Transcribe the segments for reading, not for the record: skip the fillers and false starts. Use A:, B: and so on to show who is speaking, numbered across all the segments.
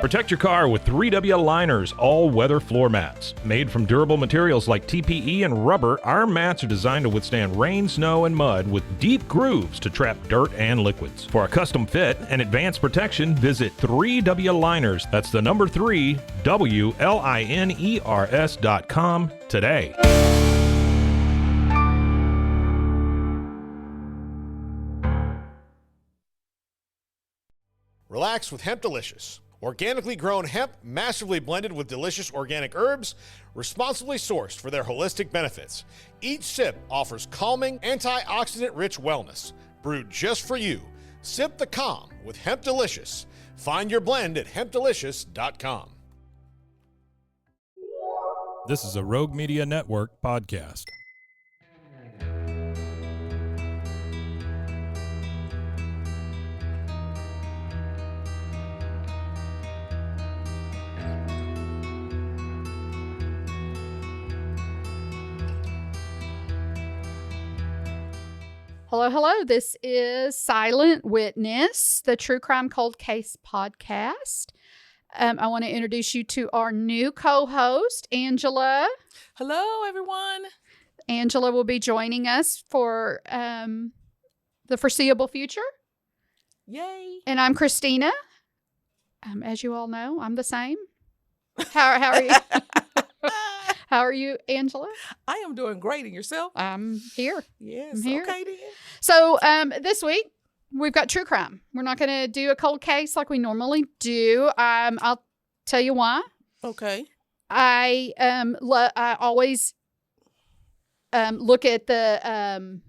A: Protect your car with 3W Liners all-weather floor mats. Made from durable materials like TPE and rubber, our mats are designed to withstand rain, snow, and mud with deep grooves to trap dirt and liquids. For a custom fit and advanced protection, visit 3W Liners. That's the number 3, WLINERS.com today.
B: Relax with Hemp Delicious. Organically grown hemp, massively blended with delicious organic herbs, responsibly sourced for their holistic benefits. Each sip offers calming, antioxidant-rich wellness. Brewed just for you. Sip the calm with Hemp Delicious. Find your blend at hempdelicious.com.
A: This is a Rogue Media Network podcast.
C: Hello, hello. This is Silent Witness, the True Crime Cold Case podcast. I want to introduce you to our new co-host, Angela.
D: Hello, everyone.
C: Angela will be joining us for the foreseeable future.
D: Yay.
C: And I'm Christina. As you all know, I'm the same. How are you? How are you, Angela?
D: I am doing great. And yourself?
C: I'm here.
D: Yes.
C: I'm here.
D: Okay, then.
C: So this week, we've got true crime. We're not going to do a cold case like we normally do. I'll tell you why.
D: Okay.
C: I always look at the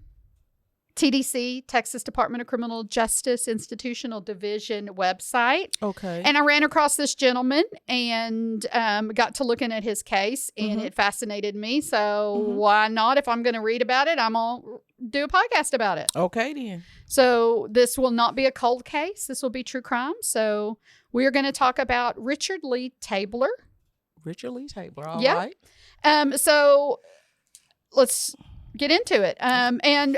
C: TDC, Texas Department of Criminal Justice Institutional Division website.
D: Okay.
C: And I ran across this gentleman and got to looking at his case, and it fascinated me. So why not? If I'm going to read about it, I'm going to do a podcast about it.
D: Okay, then.
C: So this will not be a cold case. This will be true crime. So we are going to talk about Richard Lee Tabler.
D: Richard Lee Tabler. All
C: Yeah.
D: right.
C: So let's get into it. And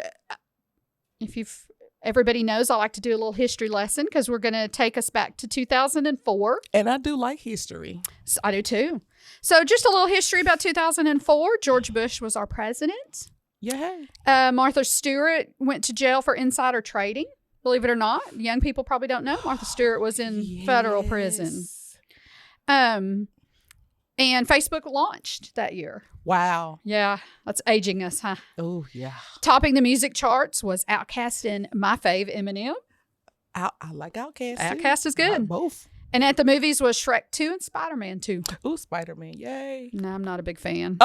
C: everybody knows I like to do a little history lesson because we're going to take us back to 2004.
D: And I do like history.
C: So I do too. So just a little history about 2004. George Bush was our president.
D: Yeah.
C: Martha Stewart went to jail for insider trading. Believe it or not, young people probably don't know Martha Stewart was in federal prison. And Facebook launched that year.
D: Wow.
C: Yeah, that's aging us, huh?
D: Oh, yeah.
C: Topping the music charts was Outkast and my fave, Eminem.
D: I like Outkast.
C: Outkast is
D: I like
C: good.
D: both.
C: And at the movies was Shrek 2 and Spider-Man 2.
D: Ooh, Spider-Man. Yay.
C: No, I'm not a big fan.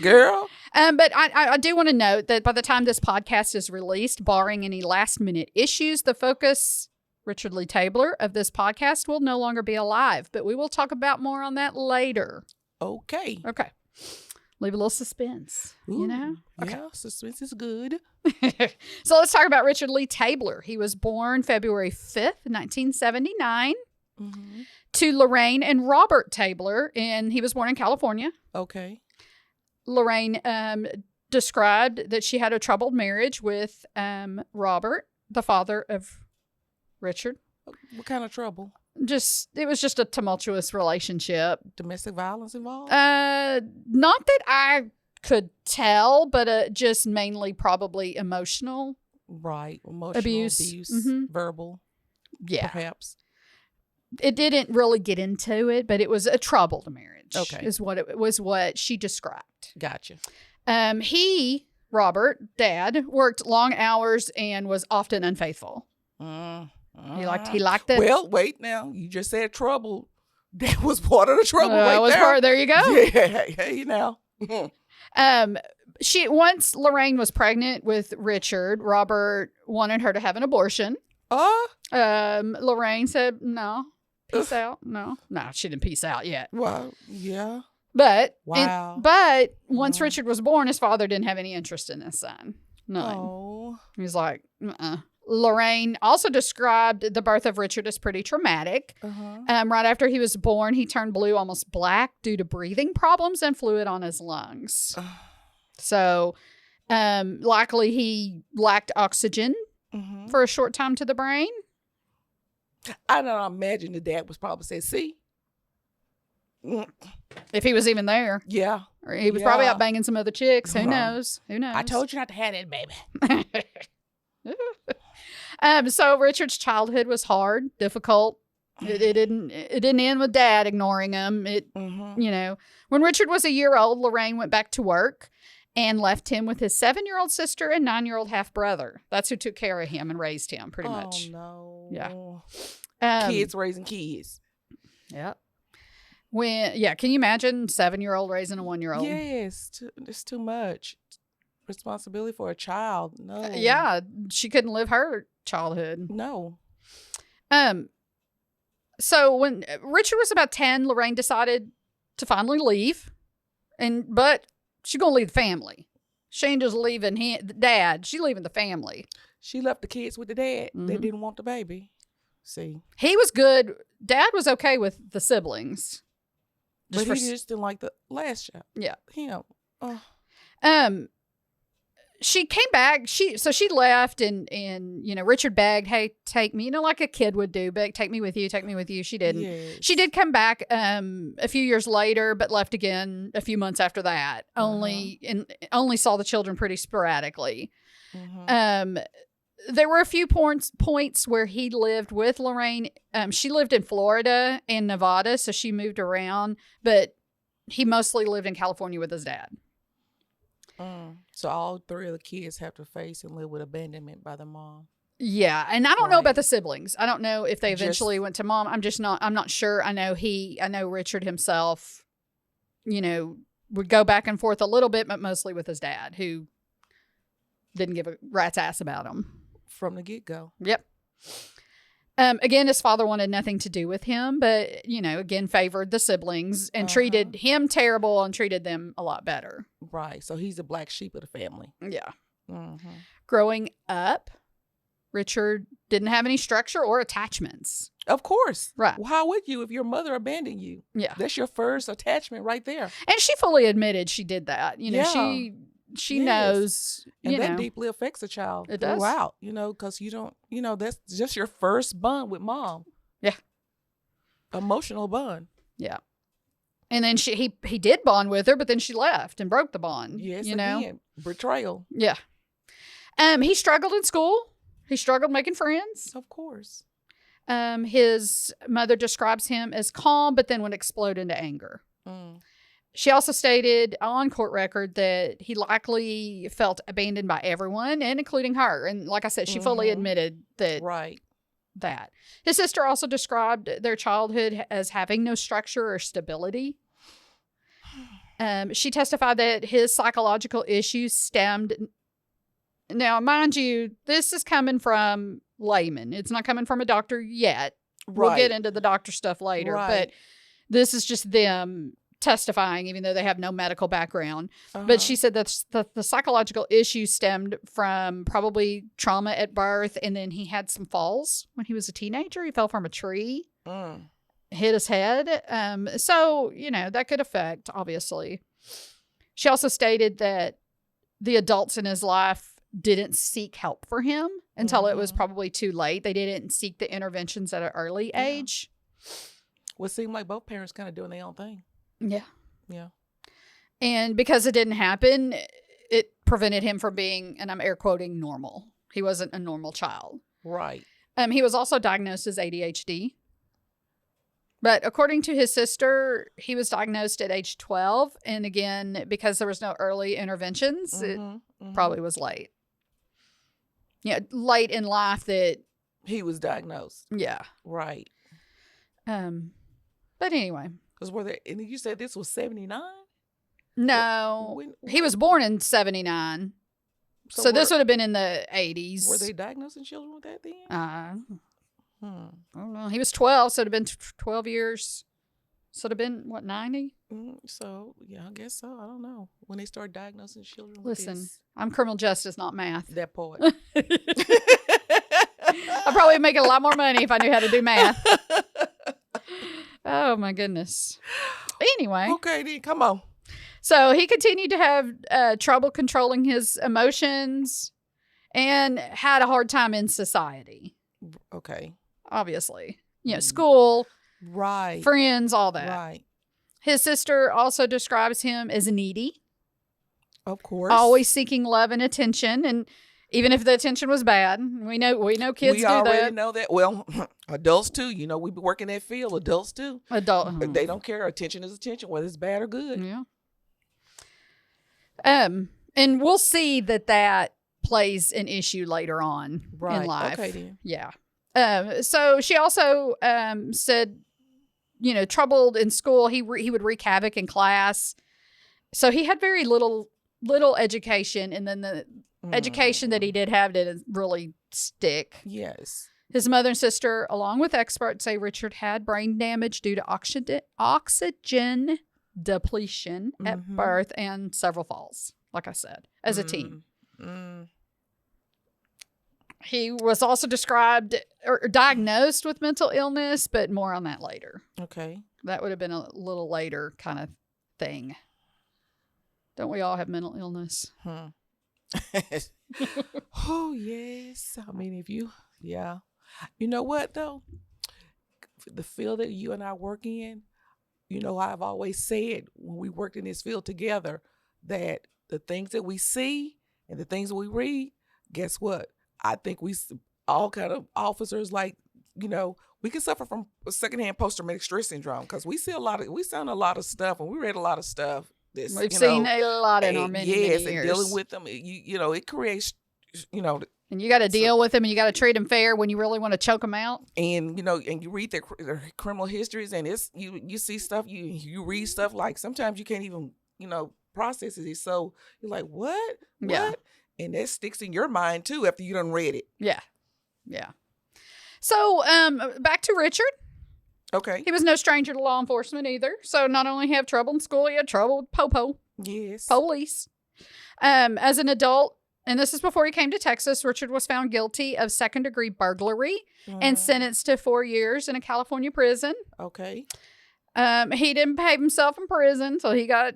D: Girl.
C: But I do want to note that by the time this podcast is released, barring any last-minute issues, the focus, Richard Lee Tabler, of this podcast will no longer be alive. But we will talk about more on that later.
D: Okay.
C: Okay. Leave a little suspense, you know? Okay.
D: Yeah, suspense is good.
C: So let's talk about Richard Lee Tabler. He was born February 5th, 1979, to Lorraine and Robert Tabler, and he was born in California.
D: Okay.
C: Lorraine described that she had a troubled marriage with Robert, the father of Richard.
D: What kind of trouble?
C: It was just a tumultuous relationship.
D: Domestic violence involved?
C: Not that I could tell, but just mainly probably emotional.
D: Right. Emotional abuse verbal.
C: Yeah.
D: Perhaps.
C: It didn't really get into it, but it was a troubled marriage.
D: Okay.
C: Is what it was what she described.
D: Gotcha.
C: Robert, dad, worked long hours and was often unfaithful. He liked it.
D: Well, wait now. You just said trouble. That was part of the trouble
C: There you go.
D: Yeah, hey now.
C: Once Lorraine was pregnant with Richard, Robert wanted her to have an abortion. Lorraine said, no, peace out. No, she didn't peace out yet.
D: Well, yeah.
C: But,
D: wow.
C: Once Richard was born, his father didn't have any interest in his son. None.
D: Oh.
C: He was like, Lorraine also described the birth of Richard as pretty traumatic. Right after he was born, he turned blue, almost black, due to breathing problems and fluid on his lungs. So, likely he lacked oxygen for a short time to the brain.
D: I don't imagine the dad was probably saying, see? Mm,
C: If he was even there.
D: yeah.
C: Or he was probably
D: Yeah.
C: out banging some other chicks. Who
D: Right.
C: knows? Who knows?
D: I told you not to have that, baby.
C: So Richard's childhood was hard, difficult. It didn't end with dad ignoring him.
D: Mm-hmm.
C: When Richard was a year old, Lorraine went back to work and left him with his 7-year-old sister and 9-year-old half brher. That's who took care of him and raised him, pretty much.
D: Oh, no.
C: Yeah.
D: Kids raising kids.
C: Yeah. Can you imagine 7-year-old raising a 1-year-old?
D: Yes. It's too much responsibility for a child. No.
C: Yeah, she couldn't live her childhood.
D: No.
C: So when Richard was about 10, Lorraine decided to finally leave, but she's gonna leave the family. She ain't just leaving the dad. She's leaving the family.
D: She left the kids with the dad. They
C: Mhm.
D: didn't want the baby. See.
C: He was good. Dad was okay with the siblings.
D: But
C: for
D: he just didn't like the last child.
C: Yeah.
D: Him.
C: She came back. She left and Richard begged, "Hey, take me," like a kid would do. Beg, take me with you. She didn't.
D: Yes.
C: She did come back a few years later, but left again a few months after that. Only saw the children pretty sporadically.
D: Mm-hmm.
C: There were a few points where he lived with Lorraine. She lived in Florida and Nevada, so she moved around, but he mostly lived in California with his dad.
D: So all 3 of the kids have to face and live with abandonment by the mom.
C: Yeah, and I don't know
D: Right.
C: about the siblings. I don't know if they
D: Just-
C: eventually went to mom. I'm not sure. I know Richard himself, would go back and forth a little bit, but mostly with his dad, who didn't give a rat's ass about him.
D: From the get-go.
C: Yep. Again, his father wanted nothing to do with him, but, again, favored the siblings and treated him terrible and treated them a lot better.
D: Right. So he's the black sheep of the family.
C: Yeah.
D: Mm-hmm.
C: Growing up, Richard didn't have any structure or attachments.
D: Of course.
C: Right.
D: Well, how would you if your mother abandoned you?
C: Yeah.
D: That's your first attachment right there.
C: And she fully admitted she did that. She
D: Yes.
C: knows,
D: And that deeply affects a child
C: It does.
D: throughout, because you don't, that's just your first bond with mom.
C: Yeah.
D: Emotional bond.
C: Yeah. And then he did bond with her, but then she left and broke the bond.
D: Yes, again, betrayal.
C: Yeah. He struggled in school. He struggled making friends.
D: Of course.
C: His mother describes him as calm, but then would explode into anger.
D: Mm.
C: She also stated on court record that he likely felt abandoned by everyone, and including her. And like I said, she fully admitted that.
D: Right.
C: That. His sister also described their childhood as having no structure or stability. She testified that his psychological issues stemmed. Now, mind you, this is coming from layman. It's not coming from a doctor yet.
D: Right.
C: We'll get into the doctor stuff later,
D: Right.
C: but this is just them testifying, even though they have no medical background.
D: Uh-huh.
C: But she said that the psychological issues stemmed from probably trauma at birth, and then he had some falls when he was a teenager. He fell from a tree, hit his head. So, that could affect, obviously. She also stated that the adults in his life didn't seek help for him until it was probably too late. They didn't seek the interventions at an early age.
D: Well, it seemed like both parents kind of doing their own thing.
C: Yeah.
D: Yeah.
C: And because it didn't happen, it prevented him from being, and I'm air quoting, normal. He wasn't a normal child.
D: Right.
C: He was also diagnosed as ADHD. But according to his sister, he was diagnosed at age 12. And again, because there was no early interventions, it probably was late. Late in life that...
D: He was diagnosed.
C: Yeah.
D: Right.
C: But anyway.
D: Because and you said this was 79?
C: No.
D: When-
C: He was born in 79. So this would have been in the 80s.
D: Were they diagnosing children with that then?
C: I don't know. He was 12, so it'd have been 12 years. So it'd have been, 90?
D: So, yeah, I guess so. I don't know. When they start diagnosing children with
C: Listen,
D: this.
C: I'm criminal justice, not math.
D: That part.
C: I'd probably make a lot more money if I knew how to do math. Oh, my goodness. Anyway.
D: Okay, then, come on.
C: So he continued to have trouble controlling his emotions and had a hard time in society.
D: Okay.
C: obviously. You know, school,
D: Right.
C: friends, all that.
D: Right.
C: His sister also describes him as needy,
D: Of course.
C: always seeking love and attention, and even if the attention was bad, we know kids
D: we
C: do
D: already
C: that.
D: know that. Well, adults too. You know, we be working that field. Adults too.
C: Adult,
D: They don't care. Attention is attention, whether it's bad or good.
C: yeah. And we'll see that plays an issue later on
D: Right.
C: in life.
D: Okay, then.
C: Yeah. So she also said, you know, troubled in school. He would wreak havoc in class. So he had very little education, and then the education that he did have didn't really stick.
D: Yes.
C: His mother and sister, along with experts, say Richard had brain damage due to oxygen depletion at birth and several falls, like I said, as a teen. He was also described or diagnosed with mental illness, but more on that later.
D: Okay.
C: That would have been a little later kind of thing. Don't we all have mental illness?
D: Oh, yes. I mean, yeah. You know what, though? The field that you and I work in, you know, I've always said when we worked in this field together that the things that we see and the things that we read, guess what? I think we all kind of officers, like, you know, we can suffer from secondhand post-traumatic stress syndrome because we see a lot of stuff, and we read a lot of stuff.
C: We've seen a lot in our many years.
D: And dealing with them, you know, it creates, you know.
C: And you got to deal with them, and you got to treat them fair when you really want to choke them out.
D: And, you know, and you read their criminal histories, and it's you see stuff, you read stuff like sometimes you can't even, you know, process it. So you're like, what?
C: Yeah.
D: And that sticks in your mind too after you done read it.
C: Yeah. Yeah. So back to Richard.
D: Okay.
C: He was no stranger to law enforcement either. So not only have trouble in school, he had trouble with Popo.
D: Yes.
C: Police. As an adult, and this is before he came to Texas, Richard was found guilty of second-degree burglary and sentenced to 4 years in a California prison.
D: Okay.
C: He didn't behave himself in prison, so he got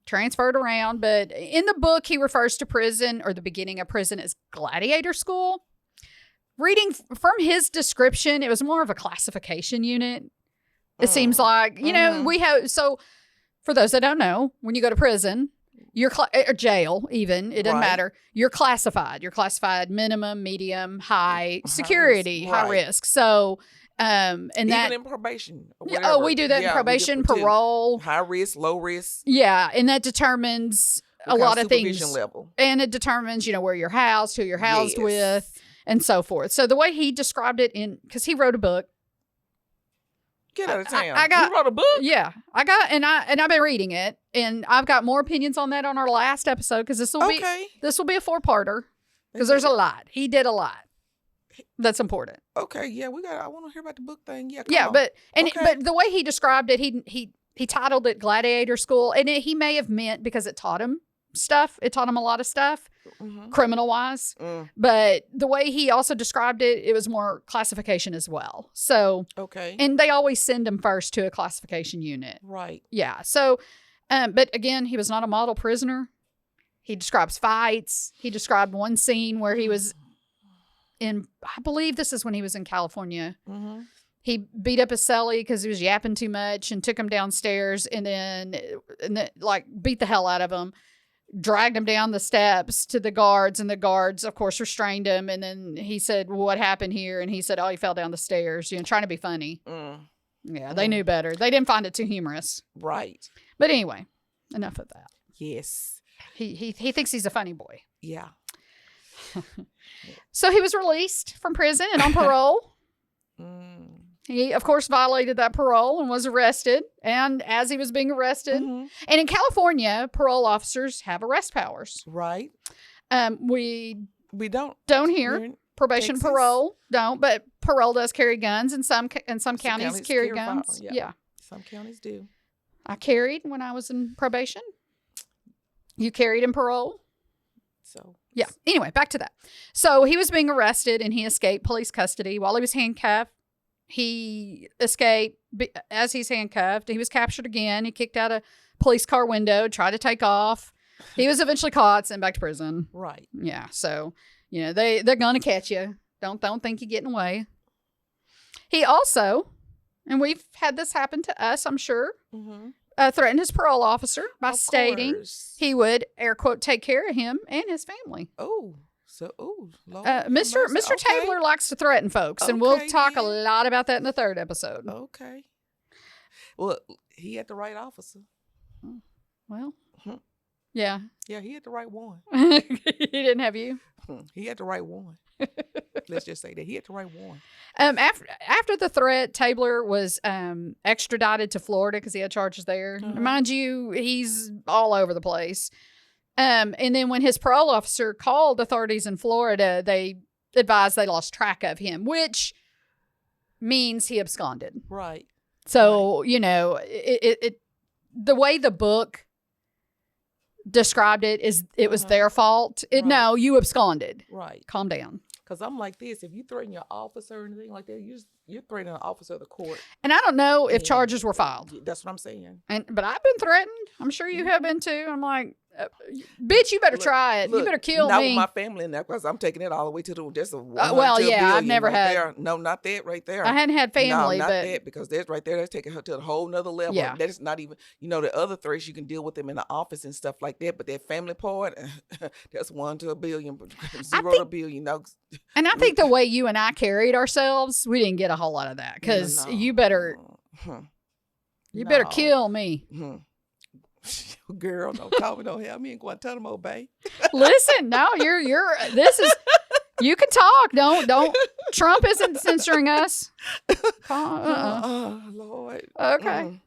C: transferred around. But in the book, he refers to prison, or the beginning of prison, as gladiator school. Reading from his description, it was more of a classification unit. It seems like, you know, we have, so for those that don't know, when you go to prison, you're, or jail even, it doesn't matter. You're classified. You're classified minimum, medium, high security, high risk. So, and
D: even
C: that.
D: in probation.
C: Oh, we do that in probation, parole.
D: High risk, low risk.
C: Yeah. And that determines a lot of things.
D: Level.
C: And it determines, you know, where you're housed, who you're housed with, and so forth. So the way he described it because he wrote a book.
D: Get out of town.
C: You
D: wrote a book?
C: Yeah. I've been reading it, and I've got more opinions on that on our last episode, because this will be a 4-parter, because there's a lot. He did a lot. That's important.
D: Okay, yeah, I want to hear about the book thing. Yeah,
C: yeah, but the way he described it, he titled it Gladiator School, and he may have meant because it taught him stuff. It taught him a lot of stuff, criminal wise. But the way he also described it, it was more classification as well. So and they always send him first to a classification unit,
D: right?
C: Yeah. So, but again, he was not a model prisoner. He describes fights. He described one scene where he was in, I believe this is when he was in California. He beat up a cellie because he was yapping too much, and took him downstairs, and then like beat the hell out of him. Dragged him down the steps to the guards, and the guards, of course, restrained him. And then he said, well, what happened here? And he said, oh, he fell down the stairs, you know, trying to be funny. Yeah, they knew better. They didn't find it too humorous.
D: Right.
C: But anyway, enough of that.
D: Yes.
C: He thinks he's a funny boy.
D: Yeah.
C: So he was released from prison and on parole. He, of course, violated that parole and was arrested. And as he was being arrested, and in California, parole officers have arrest powers.
D: Right.
C: We
D: don't
C: here. Probation,
D: Texas?
C: Parole don't, but parole does carry guns, and some counties carry guns. Yeah.
D: Some counties do.
C: I carried when I was in probation. You carried in parole.
D: So
C: yeah. Anyway, back to that. So he was being arrested, and he escaped police custody while he was handcuffed. He escaped as he's handcuffed. He was captured again. He kicked out a police car window, tried to take off. He was eventually caught, sent back to prison.
D: Right.
C: Yeah. So, you know, they're going to catch you. Don't think you're getting away. He also, and we've had this happen to us, I'm sure,
D: Mm-hmm.
C: threatened his parole officer by
D: Of
C: stating
D: course.
C: he would, air quote, take care of him and his family.
D: Oh, Lord.
C: Mr.
D: Okay.
C: Tabler likes to threaten folks, and we'll
D: Okay,
C: talk a
D: then.
C: lot about that in the third episode.
D: Okay. Well, he had the right officer.
C: Well,
D: Mhm.
C: yeah.
D: Yeah, he had the right one.
C: He didn't have you.
D: He had the right one. Let's just say that he had the right one.
C: After the threat, Tabler was extradited to Florida because he had charges there.
D: Uh-huh.
C: Mind you, he's all over the place. And then when his parole officer called authorities in Florida, they advised they lost track of him, which means he absconded.
D: Right.
C: So, it the way the book described it is it was their fault.
D: Right.
C: No, you absconded.
D: Right.
C: Calm down.
D: Because I'm like this. If you threaten your officer or anything like that, you're threatening an officer of the court.
C: And I don't know if
D: Yeah.
C: charges were filed.
D: That's what I'm saying.
C: But I've been threatened. I'm sure you have been too. I'm like, bitch, you better try it. You better kill
D: not
C: me.
D: with my family in there because I'm taking it all the way to the. There's a
C: well, yeah, I've
D: billion
C: never
D: right
C: had-
D: there. No, not that right there.
C: I hadn't had family,
D: no, not
C: but
D: that because there's right there. That's taking her to a whole nother level.
C: Yeah.
D: That is not even. The other threats you can deal with them in the office and stuff like that. But that family part, that's 1 to a billion, 0 to a billion. No.
C: and I think the way you and I carried ourselves, we didn't get a whole lot of that because
D: No.
C: you better
D: No.
C: kill me.
D: Girl, don't call me, don't help me in Guantanamo Bay.
C: Listen, no, this is, you can talk. Don't, Trump isn't censoring us.
D: Oh, Lord.
C: Okay.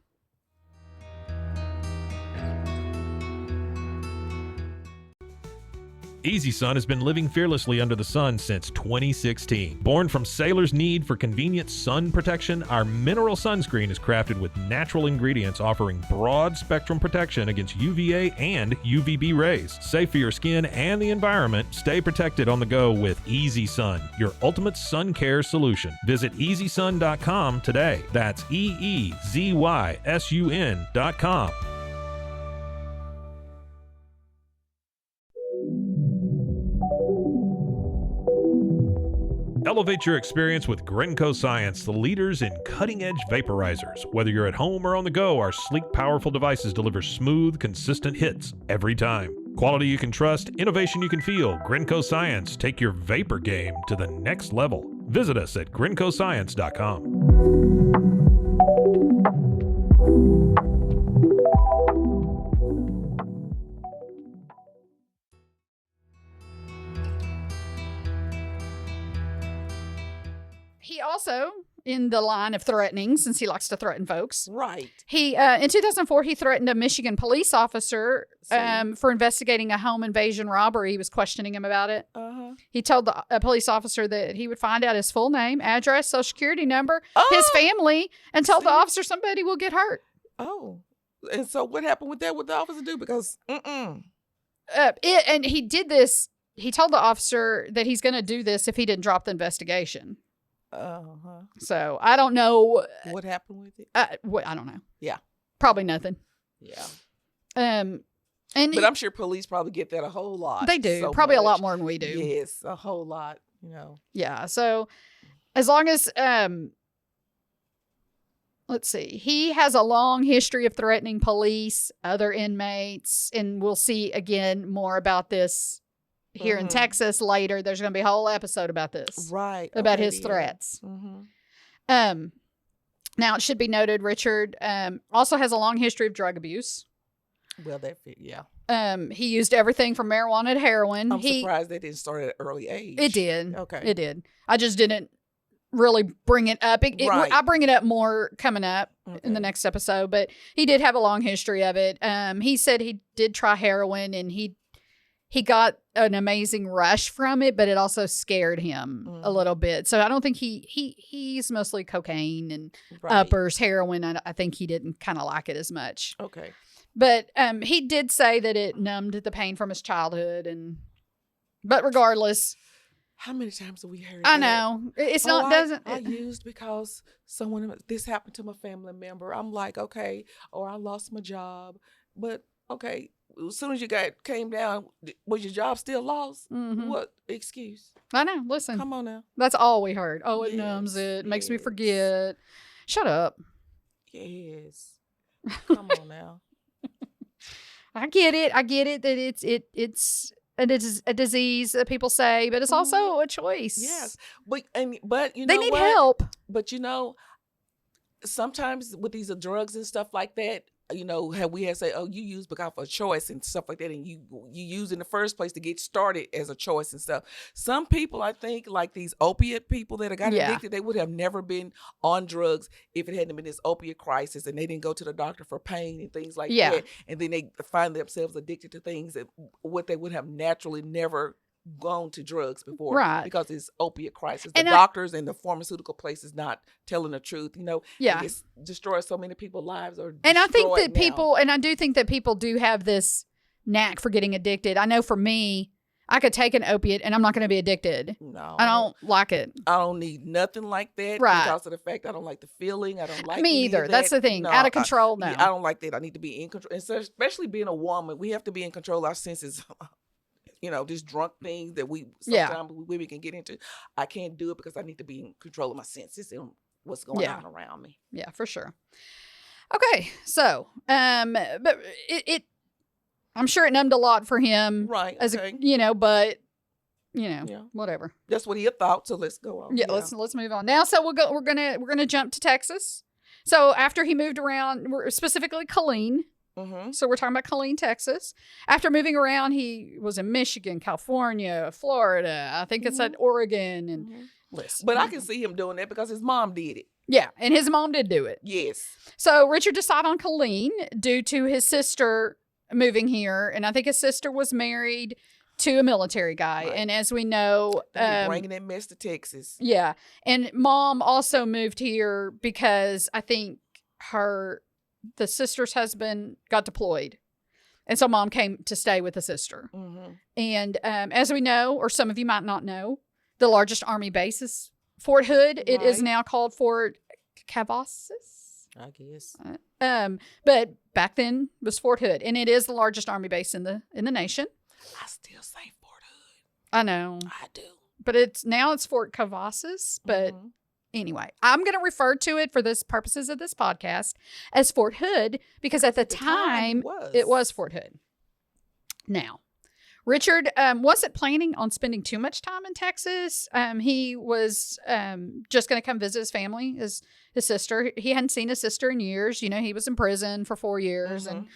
A: Easy Sun has been living fearlessly under the sun since 2016. Born from sailors' need for convenient sun protection, our mineral sunscreen is crafted with natural ingredients offering broad spectrum protection against UVA and UVB rays. Safe for your skin and the environment, stay protected on the go with Easy Sun, your ultimate sun care solution. Visit EasySun.com today. That's EEZYSUN.com. Elevate your experience with Grenco Science, the leaders in cutting-edge vaporizers. Whether you're at home or on the go, our sleek, powerful devices deliver smooth, consistent hits every time. Quality you can trust, innovation you can feel. Grenco Science, take your vapor game to the next level. Visit us at GrencoScience.com.
C: He also, in the line of threatening, since he likes to threaten folks,
D: Right.
C: he in 2004 he threatened a Michigan police officer
D: See.
C: for investigating a home invasion robbery. He was questioning him about it.
D: Uh-huh.
C: He told a police officer that he would find out his full name, address, social security number, his family, and told the
D: See?
C: officer somebody will get hurt.
D: Oh. And so what happened with that? What the officer do? Because,
C: And he did this. He told the officer that he's going to do this if he didn't drop the investigation.
D: Uh-huh.
C: So I don't know.
D: What happened with it?
C: I don't know.
D: Yeah.
C: Probably nothing.
D: Yeah.
C: And
D: But I'm sure police probably get that a whole lot.
C: they do
D: so
C: probably a lot
D: much.
C: more than we do.
D: Yes, a whole lot,
C: Yeah. So as long as let's see, he has a long history of threatening police, other inmates, and we'll see again more about this here in
D: Mhm.
C: Texas later. There's going to be a whole episode about this,
D: Right.
C: about
D: okay,
C: his
D: yeah.
C: threats.
D: Mm-hmm.
C: Now it should be noted, Richard also has a long history of drug abuse.
D: Well, yeah.
C: He used everything from marijuana to heroin.
D: I'm surprised they didn't start at an early age.
C: It did.
D: Okay.
C: It did. I just didn't really bring it up.
D: Right.
C: I bring it up more coming up in
D: Okay.
C: the next episode, but he did have a long history of it. He said he did try heroin and he got an amazing rush from it, but it also scared him a little bit. So I don't think he's mostly cocaine and
D: Right.
C: uppers, heroin. I think he didn't kind of like it as much.
D: Okay.
C: But he did say that it numbed the pain from his childhood, but regardless,
D: How many times have we heard
C: I
D: that?
C: know it's
D: Oh,
C: not doesn't.
D: I used because this happened to my family member. I'm like, okay, or I lost my job, but Okay, as soon as you came down, was your job still lost?
C: Mhm.
D: What excuse?
C: I know. Listen,
D: Come on now.
C: that's all we heard. Oh, it
D: Yes,
C: numbs it, makes me
D: yes.
C: forget. Shut up.
D: Yes. Come on now.
C: I get it. I get it that it's a disease that people say, but it's also a choice.
D: Yes. But you
C: They
D: know
C: need
D: what?
C: help.
D: But sometimes with these drugs and stuff like that, have we had say, oh, you use because of a choice and stuff like that, and you use in the first place to get started as a choice and stuff. Some people, I think, like these opiate people that got addicted, they would have never been on drugs if it hadn't been this opiate crisis and they didn't go to the doctor for pain and things like that. And then they find themselves addicted to things that what they would have naturally never gone to drugs before,
C: right?
D: Because it's opiate crisis. The doctors and the pharmaceutical places not telling the truth, It's destroys so many people's lives.
C: And I think that I do think that people do have this knack for getting addicted. I know for me, I could take an opiate and I'm not going to be addicted.
D: No,
C: I don't like it.
D: I don't need nothing like that,
C: right?
D: Because of the fact I don't like the feeling. I don't like
C: me either. That's the thing. Out of control now.
D: I don't like that. I need to be in control, and so especially being a woman, we have to be in control of our senses. This drunk thing that we sometimes women can get into. I can't do it because I need to be in control of my senses and what's going on around me.
C: Yeah, for sure. Okay, so but it I'm sure it numbed a lot for him,
D: right?
C: As whatever.
D: That's what he had thought. So let's go on.
C: Yeah, let's move on now. So we're gonna jump to Texas. So after he moved around, specifically Killeen.
D: Mm-hmm.
C: So we're talking about Killeen, Texas. After moving around, he was in Michigan, California, Florida. I think it's at Oregon. And listen,
D: but I can see him doing that because his mom did it.
C: Yeah, and his mom did do it.
D: Yes.
C: So Richard decided on Killeen due to his sister moving here, and I think his sister was married to a military guy. Right. And as we know,
D: bringing that mess to Texas.
C: Yeah, and mom also moved here because I think the sister's husband got deployed. And so mom came to stay with the sister.
D: Mm-hmm.
C: And as we know, or some of you might not know, the largest Army base is Fort Hood. Right. It is now called Fort Cavazos,
D: I guess.
C: But back then was Fort Hood. And it is the largest Army base in the nation.
D: I still say Fort Hood.
C: I know.
D: I do.
C: But it's Fort Cavazos. But anyway, I'm going to refer to it for this purposes of this podcast as Fort Hood because at the time it was Fort Hood. Now, Richard wasn't planning on spending too much time in Texas. He was just going to come visit his family, his sister. He hadn't seen his sister in years. He was in prison for 4 years. And,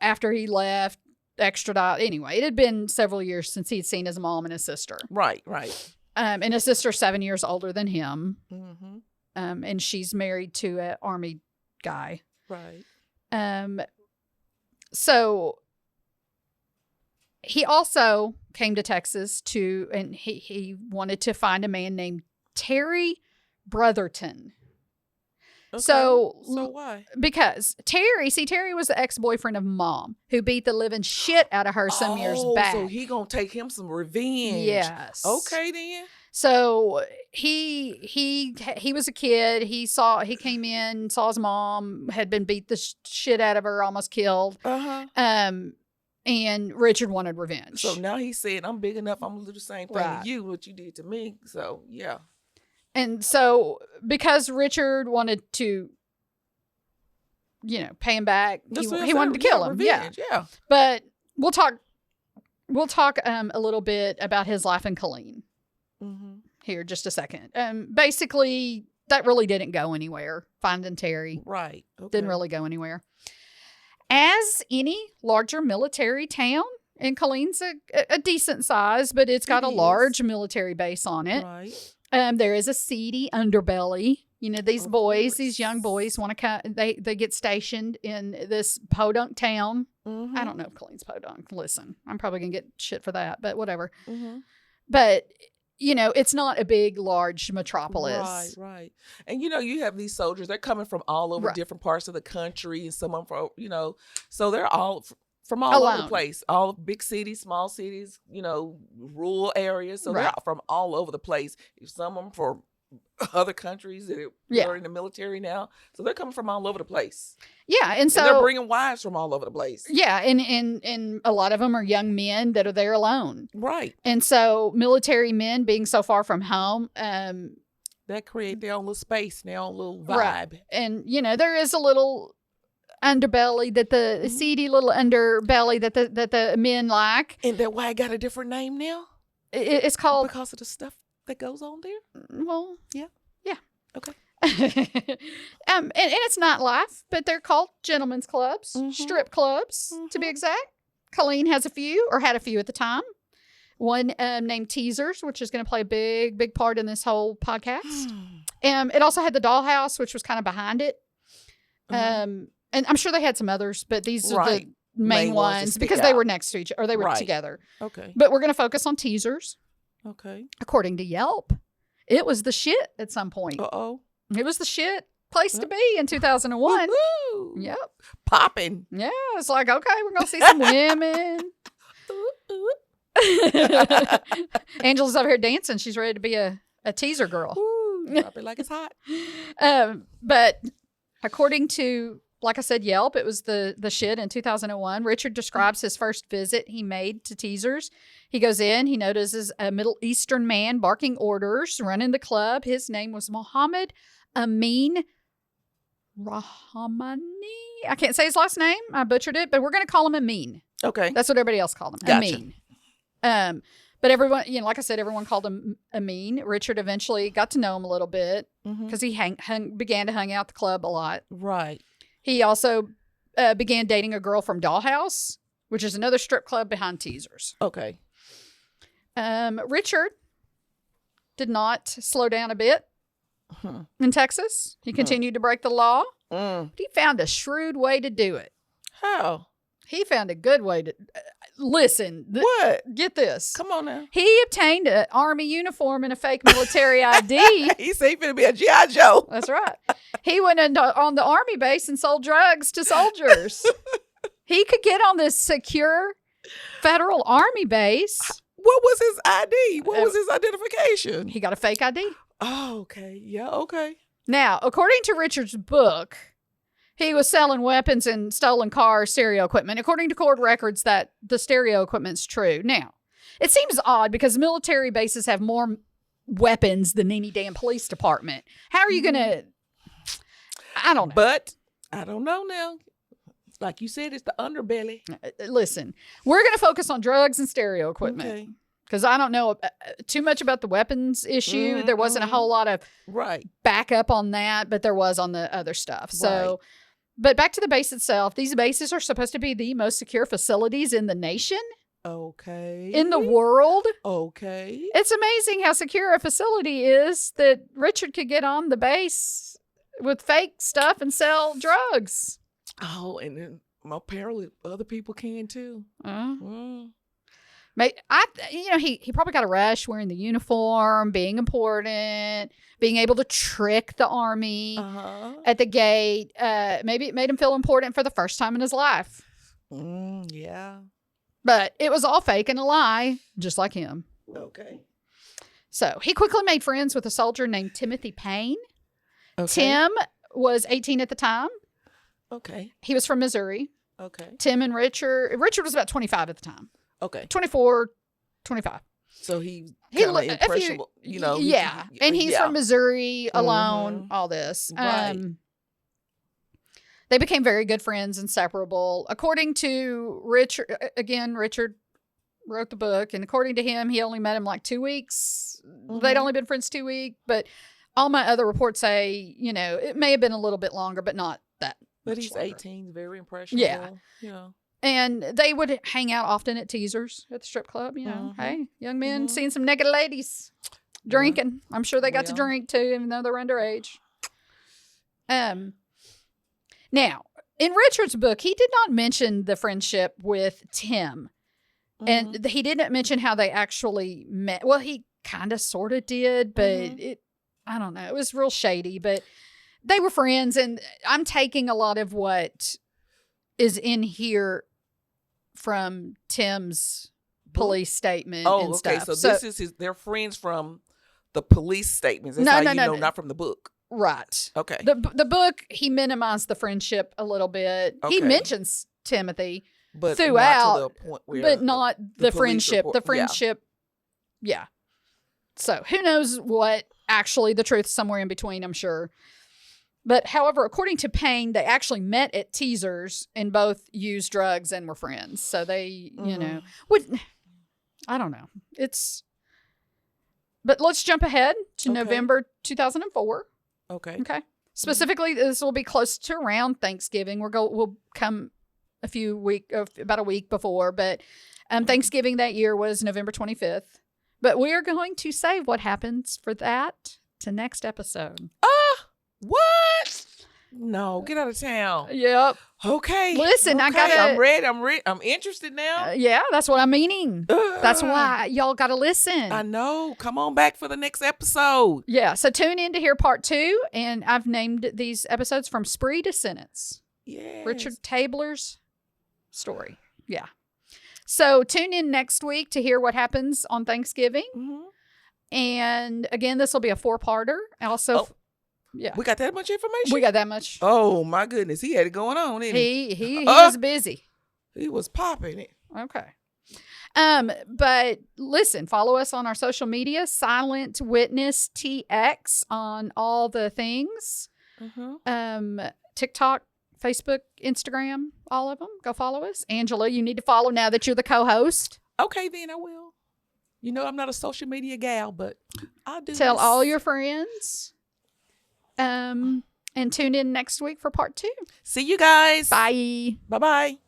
C: after he left, extradited. Anyway, it had been several years since he'd seen his mom and his sister.
D: Right.
C: And his sister's 7 years older than him.
D: Mm-hmm.
C: And she's married to an Army guy.
D: Right.
C: So he also came to Texas and he wanted to find a man named Terry Brotherton.
D: Okay.
C: So
D: why?
C: Because Terry was the ex-boyfriend of mom who beat the living shit out of her some years back.
D: So he gonna take him some revenge.
C: Yes.
D: Okay then.
C: So he was a kid. He came in, saw his mom had been beat the shit out of her, almost killed. And Richard wanted revenge.
D: So now he said, "I'm big enough. I'm gonna do the same thing to you, what you did to me." So yeah.
C: And so, because Richard wanted to, pay him back, he wanted to kill him.
D: Revenge, yeah.
C: But we'll talk a little bit about his life in Killeen here just a second. Basically, that really didn't go anywhere. Finding Terry,
D: right? Okay.
C: Didn't really go anywhere. As any larger military town, and Killeen's a decent size, but it's got a large military base on it.
D: Right.
C: There is a seedy underbelly. These young boys want to come. They get stationed in this podunk town. I don't know if Killeen's podunk. Listen, I'm probably gonna get shit for that, but whatever. But it's not a big, large metropolis.
D: Right. And you have these soldiers. They're coming from all over different parts of the country, and some of them from so they're all from all over the place, all big cities, small cities, rural areas. So they're from all over the place. Some of them from other countries that are in the military now. So they're coming from all over the place.
C: Yeah, and so
D: they're bringing wives from all over the place.
C: Yeah, and a lot of them are young men that are there alone.
D: Right.
C: And so military men being so far from home,
D: that create their own little space, their own little vibe.
C: Right. And there is a little underbelly that the seedy little underbelly that the men like.
D: And that why it got a different name now?
C: It's called
D: because of the stuff that goes on there?
C: Well,
D: yeah. Okay.
C: And it's not life, but they're called gentlemen's clubs, strip clubs to be exact. Colleen has a few, or had a few at the time. One named Teasers, which is going to play a big part in this whole podcast. It also had the Dollhouse, which was kind of behind it. And I'm sure they had some others, but these are the main ones because they were next to each other, or they were together.
D: Okay.
C: But we're going to focus on Teasers.
D: Okay.
C: According to Yelp, it was the shit at some point.
D: Uh-oh.
C: It was the shit place to be in 2001.
D: Woo-hoo.
C: Yep.
D: Popping.
C: Yeah. It's like, okay, we're going to see some women. Angela's over here dancing. She's ready to be a teaser girl.
D: Ooh, drop it like it's hot.
C: But according to, like I said, Yelp, it was the shit in 2001. Richard describes his first visit he made to Teasers. He goes in, he notices a Middle Eastern man barking orders, running the club. His name was Mohammed Amin Rahmani. I can't say his last name. I butchered it, but we're going to call him Amin.
D: Okay.
C: That's what everybody else called him.
D: Gotcha.
C: Amin. But everyone, like I said, everyone called him Amin. Richard eventually got to know him a little bit because he began to hang out the club a lot.
D: Right.
C: He also began dating a girl from Dollhouse, which is another strip club behind Teasers.
D: Okay.
C: Richard did not slow down a bit in Texas. He continued to break the law. But he found a shrewd way to do it.
D: How?
C: He found a good way to... listen.
D: What?
C: Get this.
D: Come on now.
C: He obtained an Army uniform and a fake military ID.
D: He said he finna be a G.I. Joe.
C: That's right. He went on the Army base and sold drugs to soldiers. He could get on this secure federal Army base.
D: What was his ID? What was his identification?
C: He got a fake ID.
D: Oh, okay. Yeah, okay.
C: Now, according to Richard's book, he was selling weapons and stolen cars, stereo equipment. According to court records, that the stereo equipment's true. Now, it seems odd because military bases have more weapons than any damn police department. How are you going to... I don't know.
D: But I don't know now. Like you said, it's the underbelly.
C: Listen, we're going to focus on drugs and stereo equipment. Because I don't know too much about the weapons issue. There wasn't a whole lot of backup on that, but there was on the other stuff. So, but back to the base itself. These bases are supposed to be the most secure facilities in the nation.
D: Okay.
C: In the world.
D: Okay.
C: It's amazing how secure a facility is that Richard could get on the base with fake stuff and sell drugs.
D: Oh, and then apparently other people can too.
C: He probably got a rush wearing the uniform, being important, being able to trick the Army at the gate. Maybe it made him feel important for the first time in his life.
D: Yeah.
C: But it was all fake and a lie, just like him.
D: Okay.
C: So he quickly made friends with a soldier named Timothy Payne.
D: Okay.
C: Tim was 18 at the time.
D: Okay.
C: He was from Missouri.
D: Okay.
C: Tim and Richard was about 25 at the time.
D: Okay.
C: 24, 25.
D: So he kind of impressionable,
C: Yeah. And he's from Missouri, alone, all this.
D: Right.
C: They became very good friends, inseparable. According to Richard, again, Richard wrote the book, and according to him, he only met him like 2 weeks. They'd only been friends 2 weeks, but all my other reports say, it may have been a little bit longer, but not that
D: But
C: much
D: he's
C: longer.
D: 18, very impressionable.
C: Yeah. And they would hang out often at Teasers at the strip club. Hey, young men seeing some naked ladies drinking. I'm sure they got to drink too, even though they're underage. Now, in Richard's book, he did not mention the friendship with Tim. And he didn't mention how they actually met. Well, he kind of sort of did, but I don't know. It was real shady, but they were friends. And I'm taking a lot of what is in here from Tim's police statement and stuff.
D: So this is they're friends from the police statements. That's
C: No,
D: how
C: no,
D: you
C: no,
D: know,
C: no.
D: not from the book.
C: Right.
D: Okay.
C: The book, he minimized the friendship a little bit. He
D: Okay.
C: mentions Timothy
D: But
C: throughout,
D: not to the point where
C: but not the
D: police
C: friendship.
D: report-
C: The friendship, yeah. So who knows what actually the truth somewhere in between, I'm sure. But however, according to Payne, they actually met at Teasers and both used drugs and were friends. So they, you know, would, I don't know. But let's jump ahead to
D: Okay.
C: November 2004.
D: Okay.
C: Okay. Specifically, this will be close to around Thanksgiving. We'll come about a week before, but Thanksgiving that year was November 25th. But we are going to save what happens for that to next episode.
D: What? No, get out of town.
C: Yep.
D: Okay.
C: Listen, I
D: Okay,
C: gotta-
D: I'm ready. I'm interested now.
C: Yeah, that's what I'm meaning. That's why y'all got to listen.
D: I know. Come on back for the next episode.
C: Yeah, so tune in to hear part 2, and I've named these episodes From Spree to Sentence.
D: Yeah.
C: Richard Tabler's story. Yeah. So tune in next week to hear what happens on Thanksgiving.
D: Mm-hmm.
C: And again, this will be a 4-parter. Also, yeah,
D: We got that much information?
C: we got that much.
D: Oh, my goodness. He had it going on, didn't he?
C: He was busy.
D: He was popping it.
C: Okay. But listen, follow us on our social media, Silent Witness TX on all the things.
D: Mm-hmm.
C: TikTok, Facebook, Instagram, all of them. Go follow us. Angela, you need to follow now that you're the co-host.
D: Okay, then I will. You know, I'm not a social media gal, but I'll do
C: Tell
D: this.
C: all your friends. And tune in next week for part 2.
D: See you guys.
C: Bye.
D: Bye-bye.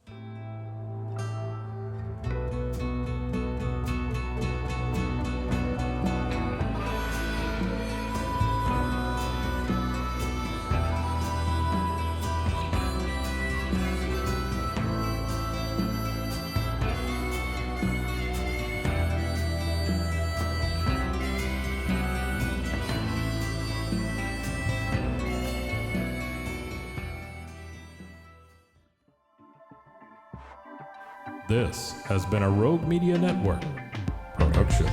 A: This has been a Rogue Media Network production.